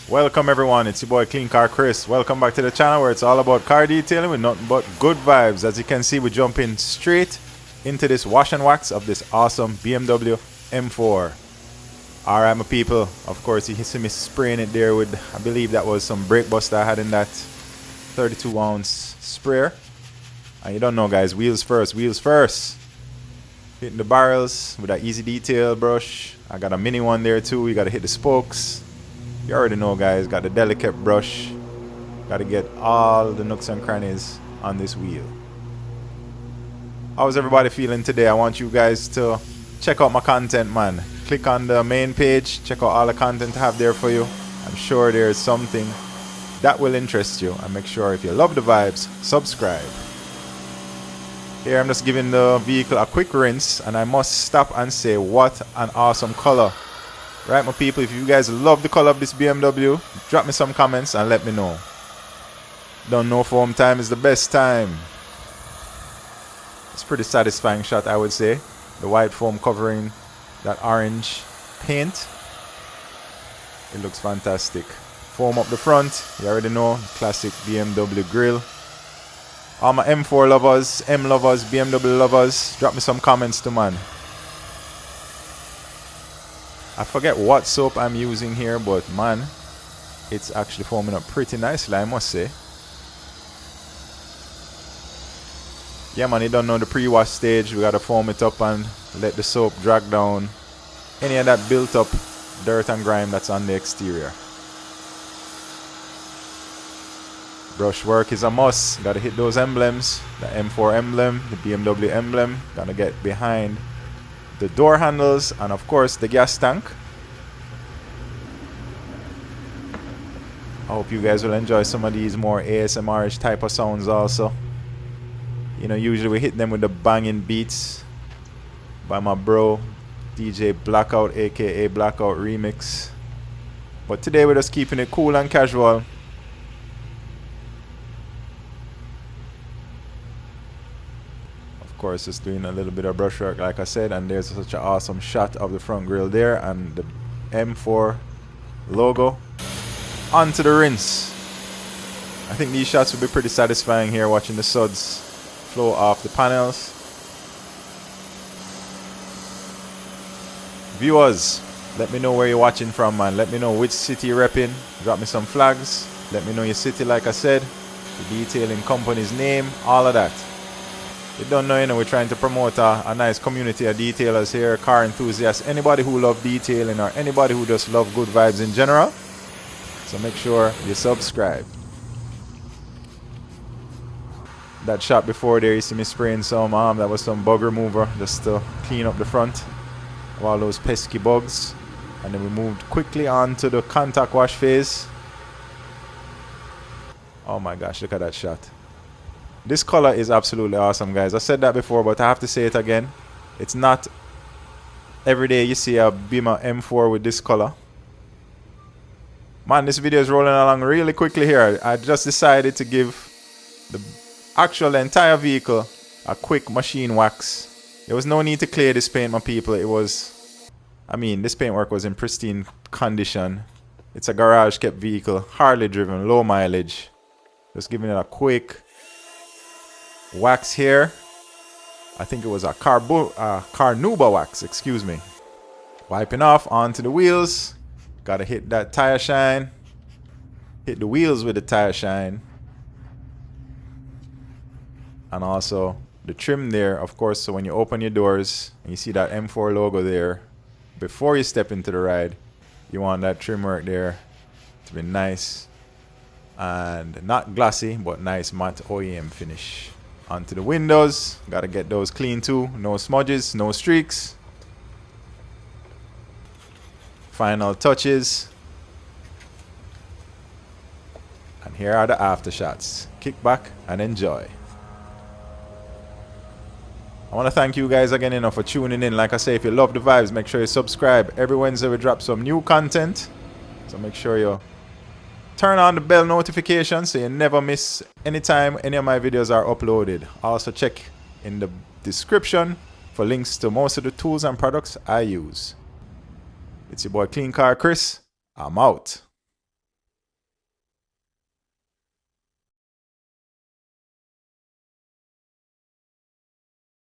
Welcome everyone, it's your boy Clean Car Chris. Welcome back to the channel where it's all about car detailing with nothing but good vibes. As you can see, we're jumping straight into this wash and wax of this awesome BMW M4. Alright my people, of course you see me spraying it there with, I believe that was some brake buster I had in that 32 ounce sprayer. And you don't know guys, wheels first. Hitting the barrels with that easy detail brush. I got a mini one there too, you gotta hit the spokes. You already know guys, got the delicate brush. Got to get all the nooks and crannies on this wheel. How's everybody feeling today? I want you guys to check out my content, man. Click on the main page, check out all the content I have there for you. I'm sure there's something that will interest you. And make sure if you love the vibes, subscribe. Here I'm just giving the vehicle a quick rinse, and I must stop and say what an awesome color. Right my people, if you guys love the color of this BMW, drop me some comments and let me know. Don't know foam time is the best time. It's a pretty satisfying shot, I would say. The white foam covering that orange paint. It looks fantastic. Foam up the front, you already know, classic BMW grille. All my M4 lovers, M lovers, BMW lovers, drop me some comments too, man. I forget what soap I'm using here, but man, it's actually foaming up pretty nicely, I must say. Yeah man, you don't know the pre-wash stage. We gotta foam it up and let the soap drag down any of that built up dirt and grime that's on the exterior. Brush work is a must. Gotta hit those emblems. The M4 emblem, the BMW emblem. Gotta get behind the door handles and of course the gas tank. I hope you guys will enjoy some of these more ASMR-ish type of sounds also. You know, usually we hit them with the banging beats by my bro DJ Blackout, aka Blackout Remix. But today we're just keeping it cool and casual. Of course, just doing a little bit of brushwork like I said, and there's such an awesome shot of the front grille there and the M4 logo onto the rinse. I think these shots will be pretty satisfying here, watching the suds flow off the panels. Viewers, let me know where you're watching from, man. Let me know which city you're repping. Drop me some flags. Let me know your city, like I said, the detailing company's name, all of that. You don't know, you know, we're trying to promote a nice community of detailers here, car enthusiasts, anybody who love detailing or anybody who just love good vibes in general. So make sure you subscribe. That shot before there, you see me spraying some, that was some bug remover just to clean up the front of all those pesky bugs. And then we moved quickly on to the contact wash phase. Oh my gosh, look at that shot. This color is absolutely awesome, guys. I said that before, but I have to say it again. It's not every day you see a Beamer M4 with this color. Man, this video is rolling along really quickly here. I just decided to give the actual entire vehicle a quick machine wax. There was no need to clear this paint, my people. It was, I mean, this paintwork was in pristine condition. It's a garage kept vehicle, hardly driven, low mileage. Just giving it a quick wax here. I think it was a Carnauba wax, excuse me. Wiping off onto the wheels. Gotta hit that tire shine. Hit the wheels with the tire shine. And also the trim there, of course, so when you open your doors and you see that M4 logo there, before you step into the ride, you want that trim work there to be nice and not glossy, but nice matte OEM finish. Onto the windows, gotta get those clean too. No smudges, no streaks. Final touches. And here are the after shots. Kick back and enjoy. I want to thank you guys again, you know, for tuning in. Like I say, if you love the vibes, make sure you subscribe. Every Wednesday we drop some new content, so make sure you turn on the bell notification so you never miss any time any of my videos are uploaded. Also check in the description for links to most of the tools and products I use. It's your boy Clean Car Chris. I'm out.